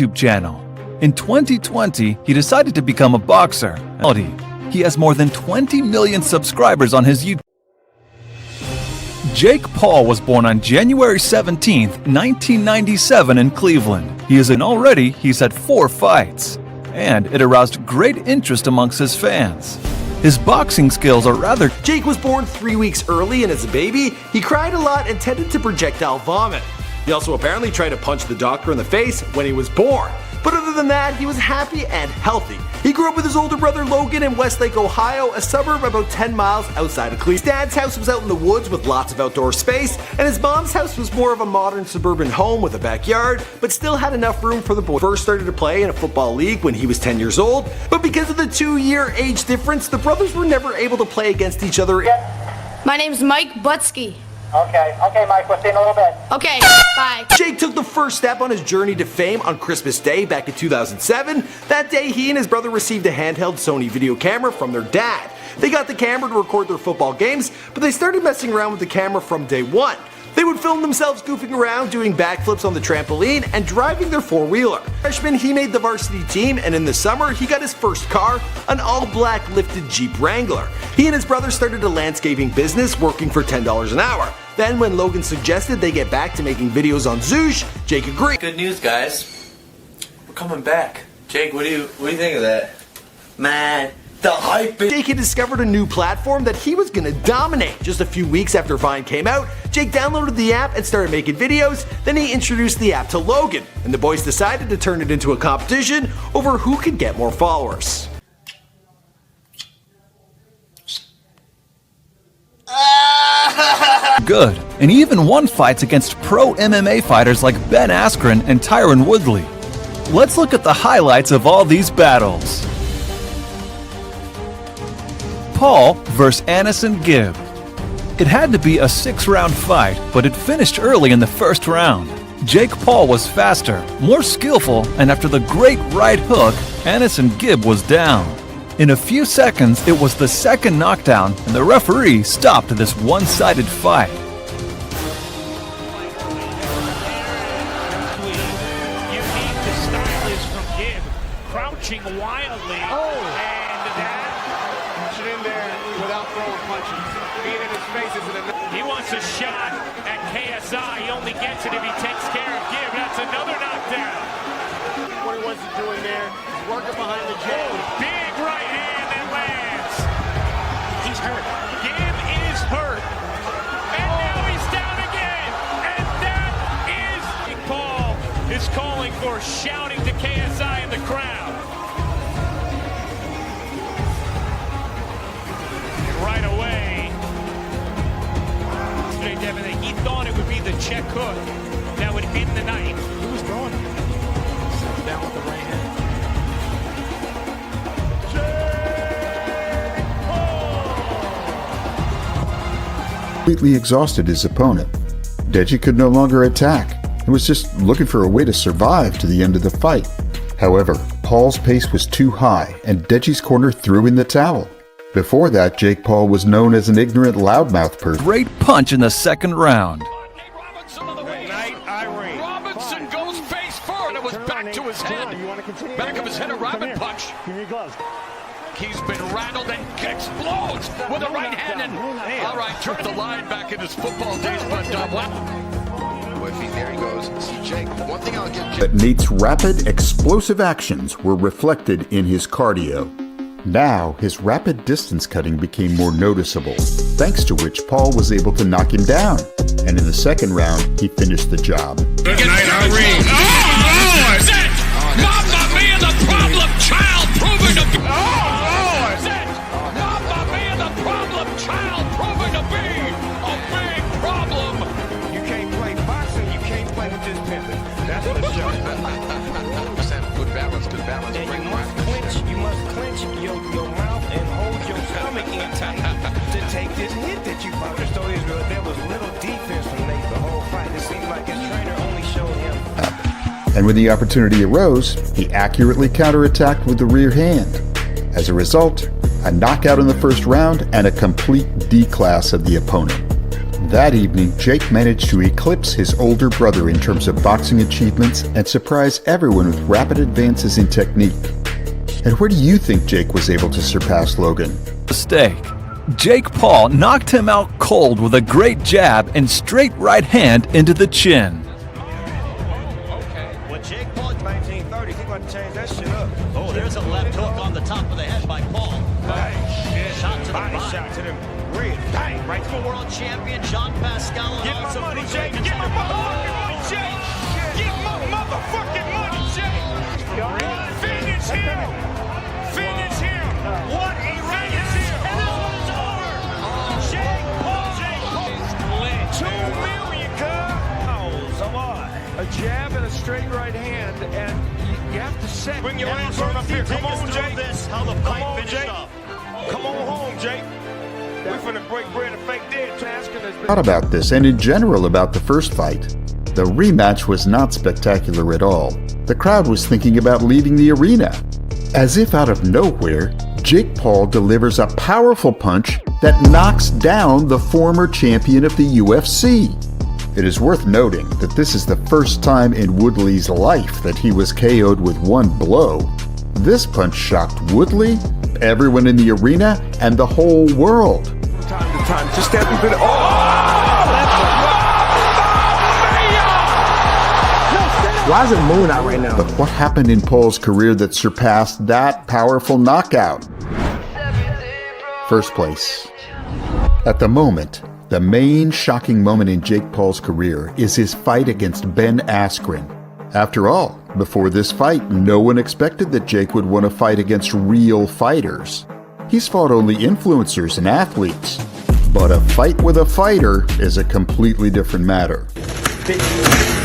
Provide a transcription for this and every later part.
YouTube channel. In 2020, he decided to become a boxer. He has more than 20 million subscribers on his YouTube. Jake Paul was born on January 17, 1997 in Cleveland. Already he's had 4 fights, and it aroused great interest amongst his fans. His boxing skills are rather... Jake was born 3 weeks early, and as a baby, he cried a lot and tended to projectile vomit. He also apparently tried to punch the doctor in the face when he was born. But other than that, he was happy and healthy. He grew up with his older brother Logan in Westlake, Ohio, a suburb about 10 miles outside of Cleveland. His dad's house was out in the woods with lots of outdoor space, and his mom's house was more of a modern suburban home with a backyard, but still had enough room for the boy. First started to play in a football league when he was 10 years old, but because of the 2-year age difference, the brothers were never able to play against each other. My name's Mike Butsky. Okay, Mike, we'll see you in a little bit. Okay, bye. Jake took the first step on his journey to fame on Christmas Day back in 2007. That day, he and his brother received a handheld Sony video camera from their dad. They got the camera to record their football games, but they started messing around with the camera from day one. They would film themselves goofing around, doing backflips on the trampoline, and driving their 4-wheeler. Freshman, he made the varsity team, and in the summer, he got his first car, an all-black lifted Jeep Wrangler. He and his brother started a landscaping business, working for $10 an hour. Then when Logan suggested they get back to making videos on Zoosh, Jake agreed. Good news, guys. We're coming back. Jake, what do you think of that? Man, the hype is... Jake had discovered a new platform that he was gonna dominate. Just a few weeks after Vine came out, Jake downloaded the app and started making videos. Then he introduced the app to Logan, and the boys decided to turn it into a competition over who could get more followers. good, and he even won fights against pro MMA fighters like Ben Askren and Tyron Woodley. Let's look at the highlights of all these battles. Paul vs. Anderson Gibb. It had to be a 6-round fight, but it finished early in the first round. Jake Paul was faster, more skillful, and after the great right hook, Anderson Gibb was down. In a few seconds, it was the second knockdown, and the referee stopped this one-sided fight. Unique the style is from Gibb, crouching wildly, and that should in there without throwing punches. Being in his face isn't enough. He wants a shot at KSI. He only gets it if he takes care of Gibb. That's another knockdown. What he wants to do in there is working behind the jab. Big right hand that lands. He's hurt. Gibb is hurt. And now he's down again. And that is... Paul is calling for shouting to KSI in the crowd. And right away, he thought it would be the check hook that would end the night. Who was throwing it? Down with the right hand. Completely exhausted his opponent. Deji could no longer attack and was just looking for a way to survive to the end of the fight. However, Paul's pace was too high and Deji's corner threw in the towel. Before that, Jake Paul was known as an ignorant loudmouth person. Great punch in the second round. Robinson goes face forward. It was back to his head. Back of his head, a rabbit punch. He's been rattled and explodes with a right hand. And all right, took the line back in his football days, but there he goes. See, Jake, one thing I'll give But Nate's rapid, explosive actions were reflected in his cardio. Now, his rapid distance cutting became more noticeable, thanks to which Paul was able to knock him down. And in the second round, he finished the job. Good night, Irene. Oh, is it? Mamma Mia, the problem child proving to be. Oh, is it? Mamma Mia, the problem child proving to be a big problem. You can't play boxing, you can't play with this pimping. That's what it's showing. good balance. And you must clench your mouth and hold your stomach in tight to take this hit that you fought. The story is real. There was little defense from Nate the whole fight. It seemed like his trainer only showed him. And when the opportunity arose, he accurately counterattacked with the rear hand. As a result, a knockout in the first round and a complete D-class of the opponent. That evening, Jake managed to eclipse his older brother in terms of boxing achievements and surprise everyone with rapid advances in technique. And where do you think Jake was able to surpass Logan? Mistake. Jake Paul knocked him out cold with a great jab and straight right hand into the chin. When Jake Paul 1930, he's going to change that shit up. Oh, there's a left hook on the top of the head by Paul. Shot to the body. Shot to the rib. Bang. Right to the world champion, John Pascal. Get my money, Jake. Get my motherfucking money, Jake. Get my motherfucking money, Jake. Finish him. Finish him. What a finish him. And this one's over. Jake Paul. Jake Paul. 2 million, cuz. Come on. A jab and a straight right hand, and you have to set. Bring your ass on up here. Come on, Jake. How the fight finished Jake. up. Come on home, Jake. We're finna break bread and fake dead. Thought about this, and in general about the first fight. The rematch was not spectacular at all. The crowd was thinking about leaving the arena. As if out of nowhere, Jake Paul delivers a powerful punch that knocks down the former champion of the UFC. It is worth noting that this is the first time in Woodley's life that he was KO'd with one blow. This punch shocked Woodley, everyone in the arena, and the whole world. Time to time, just step into the. Why is it moon out right now? But what happened in Paul's career that surpassed that powerful knockout? First place. At the moment, the main shocking moment in Jake Paul's career is his fight against Ben Askren. After all, before this fight, no one expected that Jake would want to fight against real fighters. He's fought only influencers and athletes. But a fight with a fighter is a completely different matter.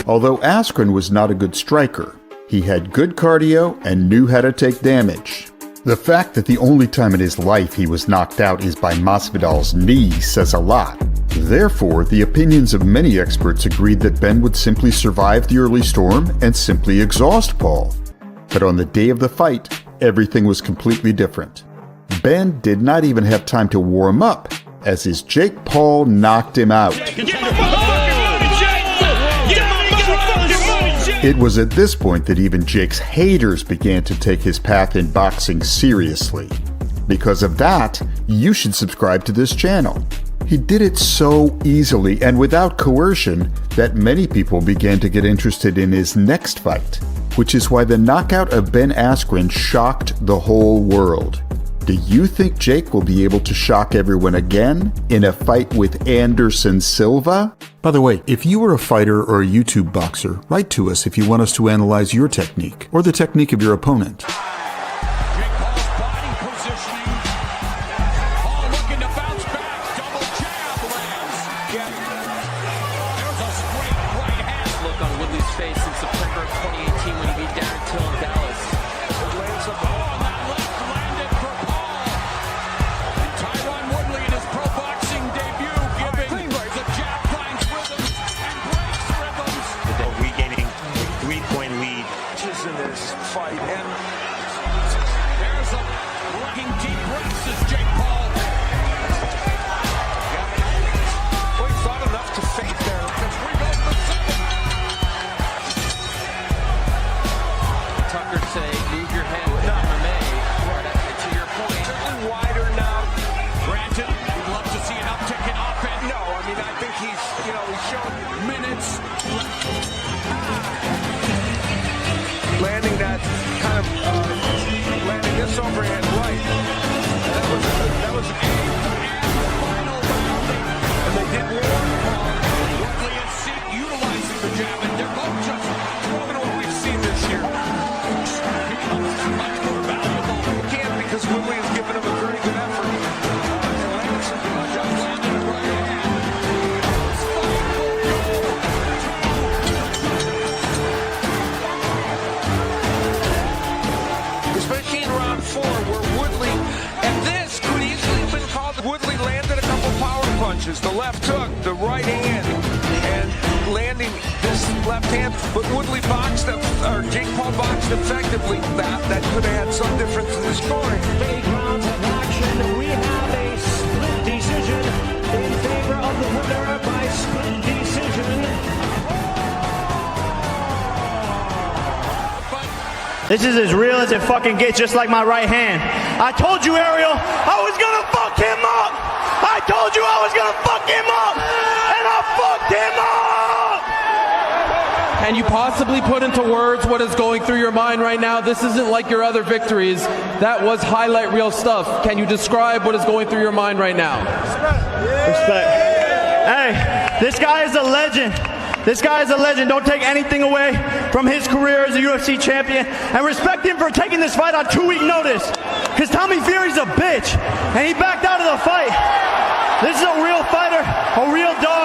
Although Askren was not a good striker, he had good cardio and knew how to take damage. The fact that the only time in his life he was knocked out is by Masvidal's knee says a lot. Therefore, the opinions of many experts agreed that Ben would simply survive the early storm and simply exhaust Paul. But on the day of the fight, everything was completely different. Ben did not even have time to warm up, as his Jake Paul knocked him out. It was at this point that even Jake's haters began to take his path in boxing seriously. Because of that, you should subscribe to this channel. He did it so easily and without coercion that many people began to get interested in his next fight, which is why the knockout of Ben Askren shocked the whole world. Do you think Jake will be able to shock everyone again in a fight with Anderson Silva? By the way, if you are a fighter or a YouTube boxer, write to us if you want us to analyze your technique or the technique of your opponent. Jake Paul's body positioning. Paul looking to bounce back. Double jab lands. There's a straight right hand. Look on Woodley's face in September of 2018 when he beat Darren Till in Dallas. Lands a ball. That left landed for Paul. And Tyron Woodley in his pro boxing debut giving the jab finds rhythms and breaks rhythms. Regaining a 3-point lead. Just in this fight, and There's a taking deep breaths as Jake Paul. we thought enough to fake there. Tucker say, move your head with MMA. To your point. Certainly wider now. Granted, we'd love to see an uptick in offense. No, I mean, I think he's shown Minutes. landing that kind of landing this overhand right. That was Final round. and they did warn Paul. Woodley and Seek utilizing the jab, and they're both just More than what we've seen this year. becomes much more valuable. You can't because Woodley has given him a very good effort. And landed some good Just landed a right hand. especially in round 4 where Woodley, and this could easily have been called. Woodley landed a couple power punches, the left hook, the right hand, and landing this left hand, but Woodley boxed, or Jake Paul boxed effectively. That could have had some difference in the scoring. 8 rounds of action. We have a split decision in favor of the winner by This is as real as it fucking gets, just like my right hand. I told you, Ariel, I was gonna fuck him up. I told you I was gonna fuck him up, and I fucked him up. Can you possibly put into words what is going through your mind right now? This isn't like your other victories. That was highlight reel stuff. Can you describe what is going through your mind right now? Respect. Hey, this guy is a legend. This guy is a legend. Don't take anything away from his career as a UFC champion. And respect him for taking this fight on 2-week notice. Because Tommy Fury's a bitch. And he backed out of the fight. This is a real fighter, a real dog.